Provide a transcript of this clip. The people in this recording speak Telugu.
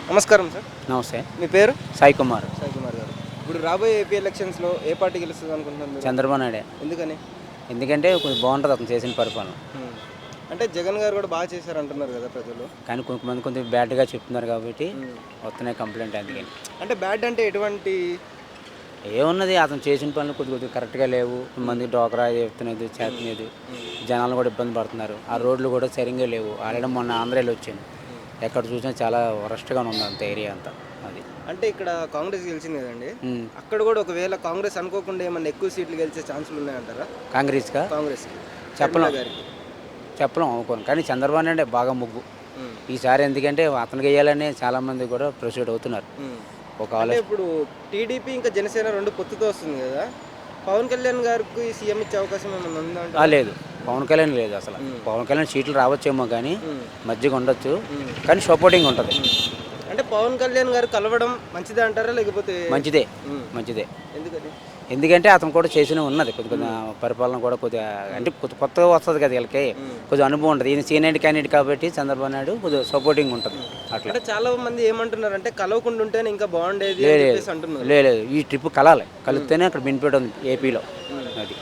నమస్కారం సార్. నమస్తే. మీ పేరు? సాయి కుమార్. సాయి కుమార్ గారు. ఇప్పుడు రాబోయే ఏపీ ఎలక్షన్స్లో ఏ పార్టీ గెలుస్తుంది అనుకుంటున్నారు మీరు? చంద్రబాబు నాయుడే. ఎందుకని? ఎందుకంటే కొంచెం బాగుంటుంది అతను చేసిన పరిపాలన. అంటే జగన్ గారు కూడా బాగా చేశారు అంటున్నారు కదా ప్రజలు. కానీ కొంతమంది కొంచెం బ్యాడ్గా చెప్తున్నారు కాబట్టి వస్తున్నాయి కంప్లైంట్. అందుకని అంటే బ్యాడ్ అంటే ఎటువంటి? ఏమున్నది, అతను చేసిన పనులు కొద్దిగా కరెక్ట్గా లేవు. కొంతమంది డోకరా చెప్తున్నది చేస్తున్నది, జనాలు కూడా ఇబ్బంది పడుతున్నారు. ఆ రోడ్లు కూడా సరిగ్గా లేవు. ఆల్రెడీ మొన్న ఆంధ్రాలో వచ్చాను, ఎక్కడ చూసినా చాలా వరస్ట్గా ఉంది అంత ఏరియా అంతా. అది అంటే ఇక్కడ కాంగ్రెస్ గెలిచింది కదండి, అక్కడ కూడా ఒకవేళ కాంగ్రెస్ అనుకోకుండా ఏమన్నా ఎక్కువ సీట్లు గెలిచే ఛాన్సులు ఉన్నాయంటారా? కాంగ్రెస్గా కాంగ్రెస్ చెప్పలేం అనుకోను. కానీ చంద్రబాబు నాయుడు బాగా ముగ్గు ఈసారి. ఎందుకంటే అతనికి వేయాలని చాలామంది కూడా ప్రొసీడ్ అవుతున్నారు. అంటే ఇప్పుడు టీడీపీ ఇంకా జనసేన రెండు పొత్తుతో వస్తుంది కదా, పవన్ కళ్యాణ్ గారికి సీఎం ఇచ్చే అవకాశం ఏమన్నా ఉందా? లేదు, పవన్ కళ్యాణ్ లేదు అసలు. పవన్ కళ్యాణ్ సీట్లు రావచ్చేమో కానీ మధ్యగా ఉండొచ్చు, కానీ సపోర్టింగ్ ఉంటుంది. అంటే పవన్ కళ్యాణ్ గారు కలవడం మంచిదే అంటారా లేకపోతే? మంచిదే, మంచిదే. ఎందుకని? ఎందుకంటే అతను కూడా చేసిన ఉన్నది కొద్దిగా పరిపాలన కూడా కొద్దిగా, అంటే కొత్తగా వస్తుంది కదా వీళ్ళకి, కొద్దిగా అనుభవం ఉంటుంది. ఈయన సీనియర్ క్యాండిడేట్ కాబట్టి చంద్రబాబు నాయుడు కొద్దిగా సపోర్టింగ్ ఉంటుంది. అట్లా అంటే చాలా మంది ఏమంటున్నారు అంటే కలవకుండా ఉంటేనే ఇంకా బాగుండేది అంటున్నారు. లేదు, ఈ ట్రిప్ కలాలి, కలిస్తేనే అక్కడ బెనిఫిట్ ఉంది ఏపీలో. అది